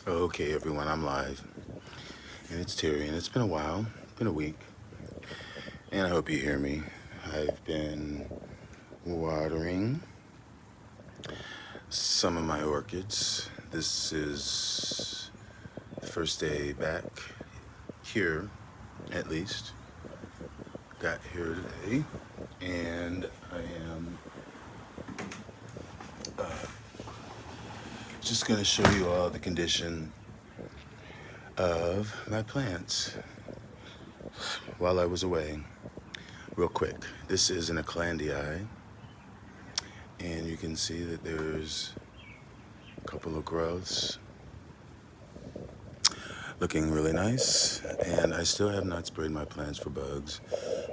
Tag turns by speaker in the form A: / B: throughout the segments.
A: Okay, everyone, I'm live. And it's Terry, and it's been a while, been a week, and I hope you hear me. I've been watering some of my orchids. This is the first day back here, at least. Got here today, and I am just going to show you all the condition of my plants while I was away. Real quick, this is an eclandii, and you can see that there's a couple of growths looking really nice, and I still have not sprayed my plants for bugs.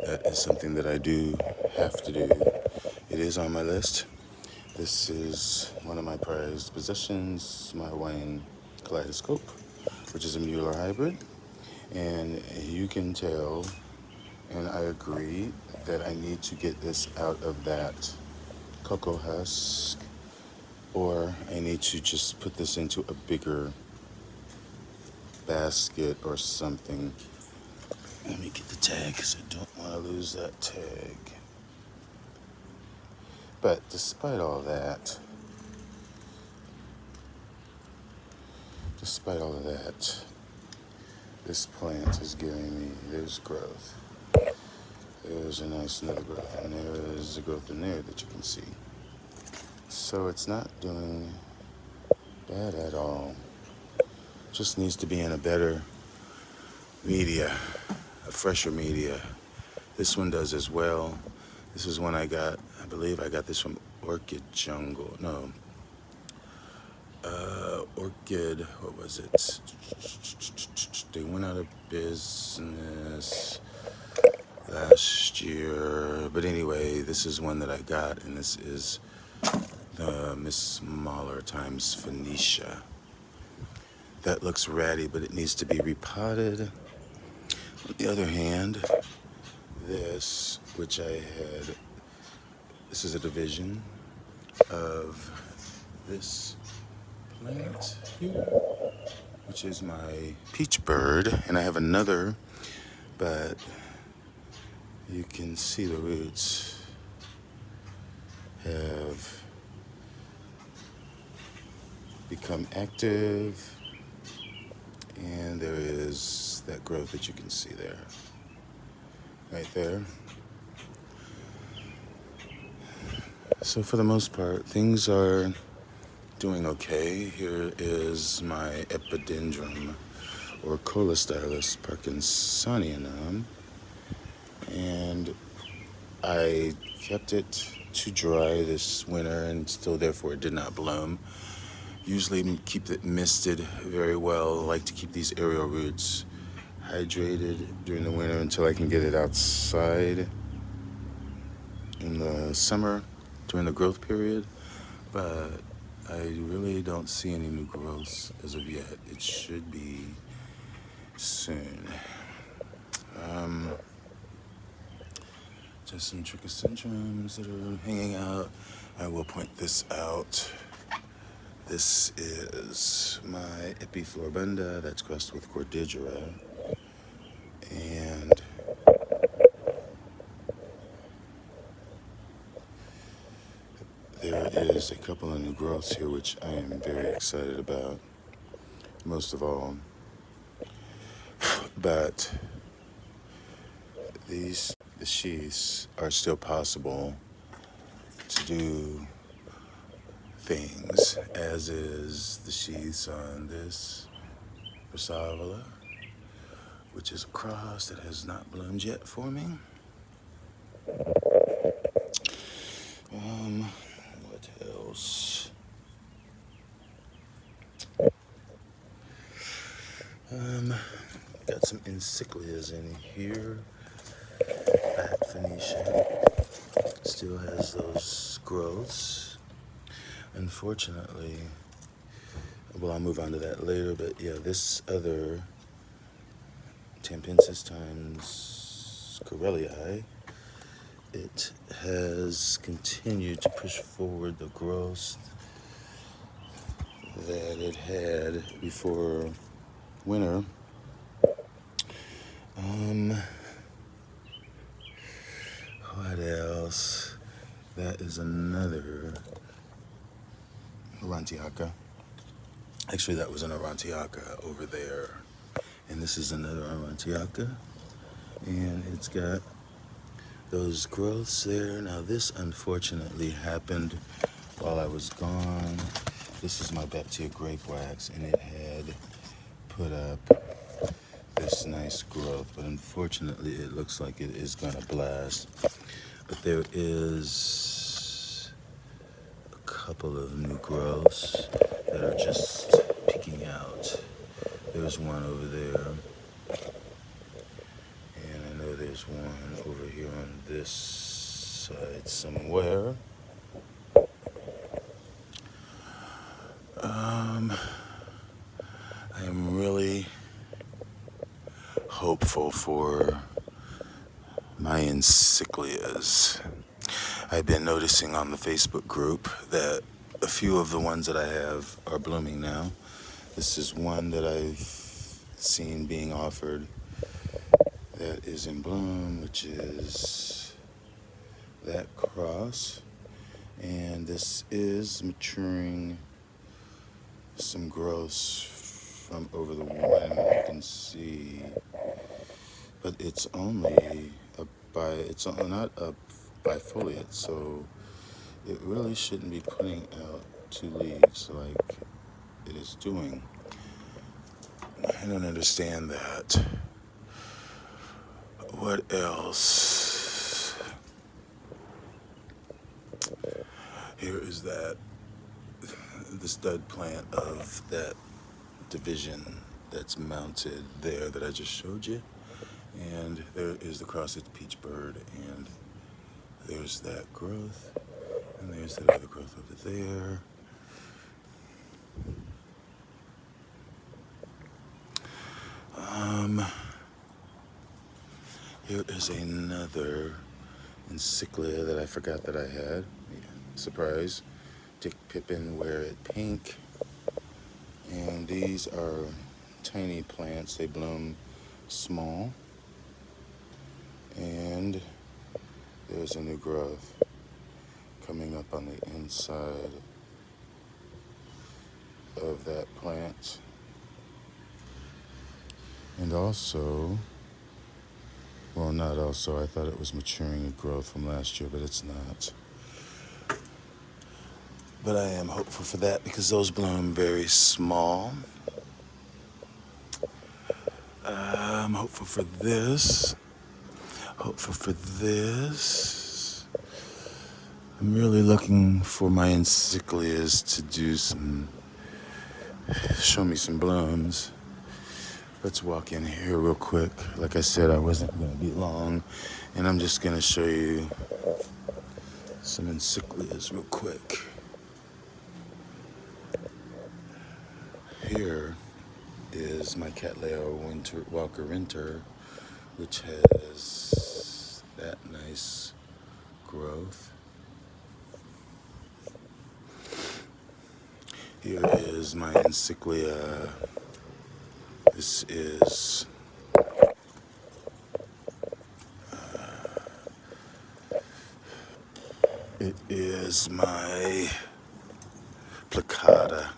A: That is something that I do have to do. It is on my list. This is one of my prized possessions, my Hawaiian kaleidoscope, which is a Mueller hybrid, and you can tell, and I agree, that I need to get this out of that cocoa husk, or I need to just put this into a bigger basket or something. Let me get the tag because I don't want to lose that tag. But despite all that, this plant is giving me, there's growth. There's a nice another growth, and there is a growth in there that you can see. So it's not doing bad at all. Just needs to be in a better media, a fresher media. This one does as well. This is one I believe I got this from Orchid Jungle. No, Orchid, what was it? They went out of business last year. But anyway, this is one that I got, and this is the Miss Mahler times Phoenicia. That looks ratty, but it needs to be repotted. On the other hand, this, which I had, this is a division of this plant here, which is my peach bird, and I have another, but you can see the roots have become active, and there is that growth that you can see there, right there. So for the most part, things are doing okay. Here is my epidendrum, or Colostylus parkinsonianum, and I kept it to dry this winter, and still therefore it did not bloom. Usually keep it misted very well. I like to keep these aerial roots hydrated during the winter until I can get it outside in the summer during the growth period, but I really don't see any new growths as of yet. It should be soon. Just some trichocentrums that are hanging out. I will point this out. This is my Epifloribunda that's crossed with Cordillera, and there is a couple of new growths here which I am very excited about, most of all. But the sheaths are still possible to do things, as is the sheaths on this Brassavola, which is a cross that has not bloomed yet for me. What else? Got some encyclias in here. That Phoenicia still has those growths. Unfortunately, well, I'll move on to that later, but yeah, this other Tampensis times Corellii, it has continued to push forward the growth. that it had before winter. What else? That is another Orontiaca. Actually, that was an Orontiaca over there. And this is another Orontiaca. And it's got those growths there. Now, this unfortunately happened while I was gone. This is my Baptia grape wax, and it had put up this nice growth. But unfortunately, it looks like it is going to blast. But there is a couple of new growths that are just peeking out. There's one over there, and I know there's one over here on this side somewhere. I am really hopeful for my encyclias. I've been noticing on the Facebook group that a few of the ones that I have are blooming now. This is one that I've seen being offered that is in bloom, which is that cross. And this is maturing some growths from over the one you can see. But it's only it's not a bifoliate, so it really shouldn't be putting out two leaves like it is doing. I don't understand that. What else? Here is the stud plant of that division that's mounted there that I just showed you. And there is the cross-stitch peach bird, and there's that growth, and there's that other growth over there. Here is another encyclia that I forgot that I had. Surprise. Dick Pippin, Wear It Pink. And these are tiny plants. They bloom small. And there's a new growth coming up on the inside of that plant. And also, well, not also, I thought it was maturing a growth from last year, but it's not. But I am hopeful for that because those bloom very small. I'm hopeful for this. Hopeful for this. I'm really looking for my encyclias to show me some blooms. Let's walk in here real quick. Like I said, I wasn't going to be long, and I'm just going to show you some encyclias real quick. Here is my Cattleya Walker Winter, which has that nice growth. Here is my encyclia. This is it is my Placata,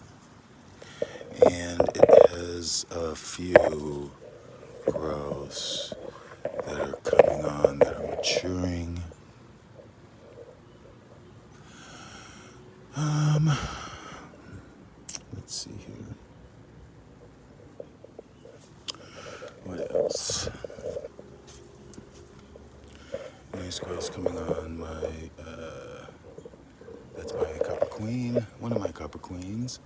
A: and it has a few growths that are coming on, that are maturing. Let's see here. What else? Nice growths coming on that's my Copper Queen, one of my Copper Queens.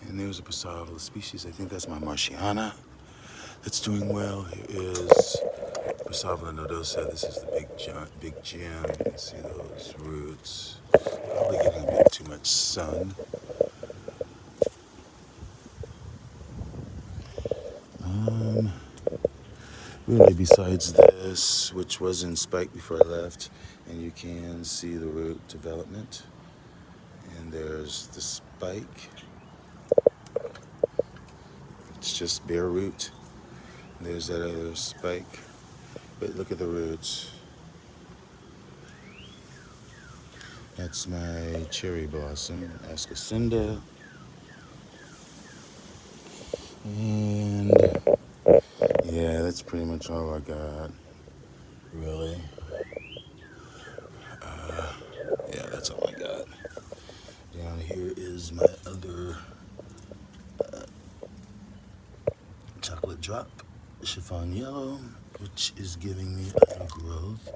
A: And there's a Passavula species, I think that's my Marciana, that's doing well. Here is Passavula nodosa. This is the big gem. You can see those roots. Probably getting a bit too much sun. Really, besides this, which was in spike before I left, and you can see the root development. And there's the spike. It's just bare root. There's that other spike. But look at the roots. That's my cherry blossom, Ascacinda. And yeah, that's pretty much all I got, really. Yeah, that's all I got. Down here is my other chocolate drop, chiffon yellow, which is giving me other growth.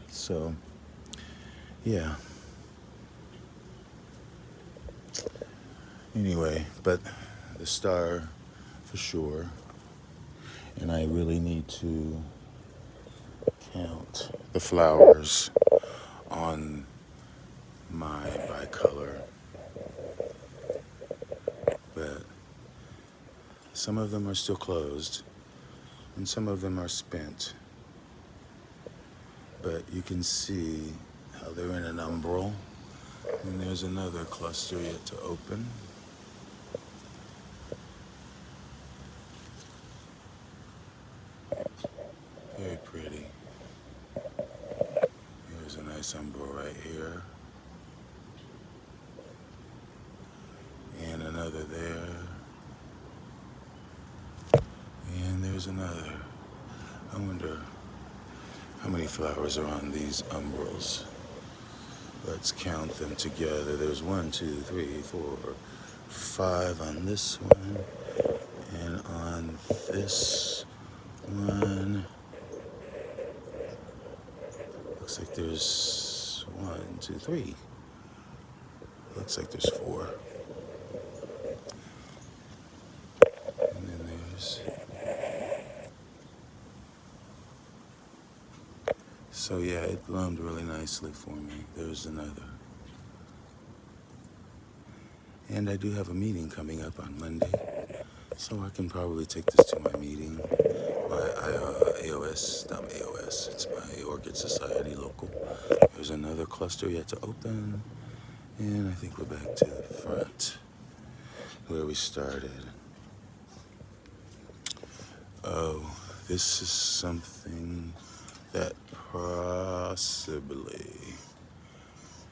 A: So, yeah. Anyway, but the star for sure. And I really need to count the flowers on my bicolor. But some of them are still closed and some of them are spent. But you can see how they're in an umbral. And there's another cluster yet to open. Very pretty. Here's a nice umbral right here. And another there. And there's another. I wonder how many flowers are on these umbrals. Let's count them together. There's 1, 2, 3, 4, 5 on this one. And on this one, looks like there's 1, 2, 3. Looks like there's 4. And then there's... So yeah, it bloomed really nicely for me. There's another. And I do have a meeting coming up on Monday. So I can probably take this to my meeting. My AOS, not AOS, it's my Orchid Society local. There's another cluster yet to open. And I think we're back to the front where we started. Oh, this is something that possibly,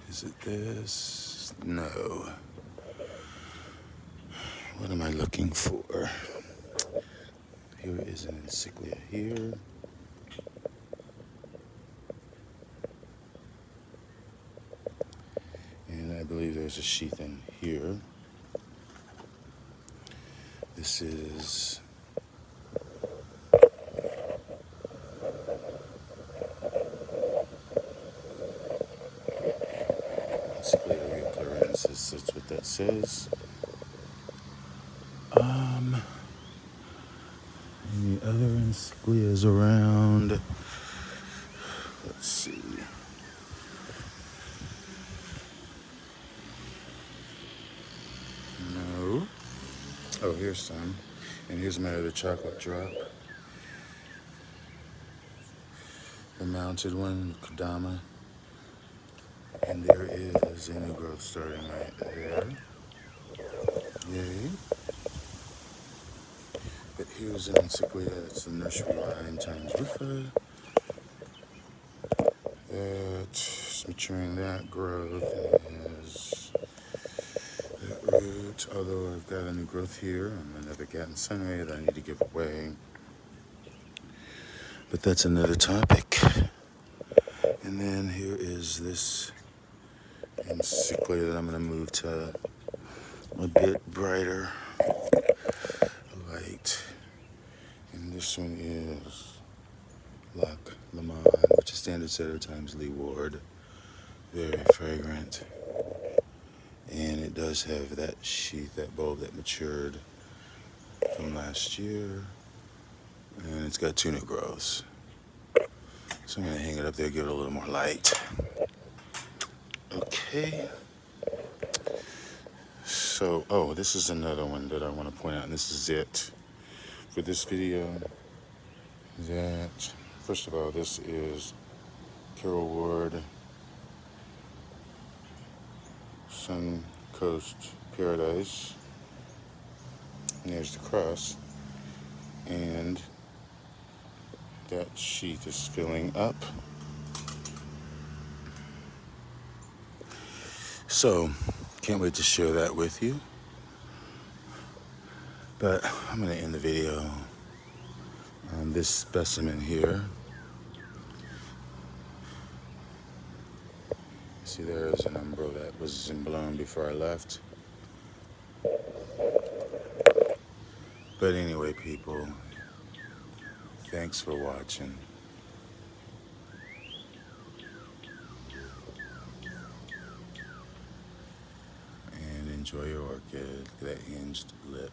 A: is it this? No. What am I looking for? Here is an encyclia here. And I believe there's a sheath in here. This is encyclia reclarensis, that's what that says. Any other encyclias around? Let's see. No. Oh, here's some. And here's my other chocolate drop. The mounted one, Kodama. And there is a new growth starting right there. Yay. But here's an encyclia, that's the nursery line times Ruffa. That's maturing that growth is that root. Although I've got a new growth here and another Gatton Sunray that I need to give away. But that's another topic. And then here is this encyclia that I'm going to move to a bit brighter light. And this one is Lac Lemon, which is standard setter times Lee Ward. Very fragrant. And it does have that sheath, that bulb that matured from last year. And it's got 2 new growths. So I'm going to hang it up there, give it a little more light. Okay. So, oh, this is another one that I want to point out, and this is it for this video. That, first of all, this is Carol Ward Sun Coast paradise. And there's the cross. And that sheath is filling up. So, can't wait to share that with you. But I'm going to end the video on this specimen here. See, there's an umbro that was blown before I left. But anyway, people, thanks for watching. And enjoy your orchid. Look at that hinged lip.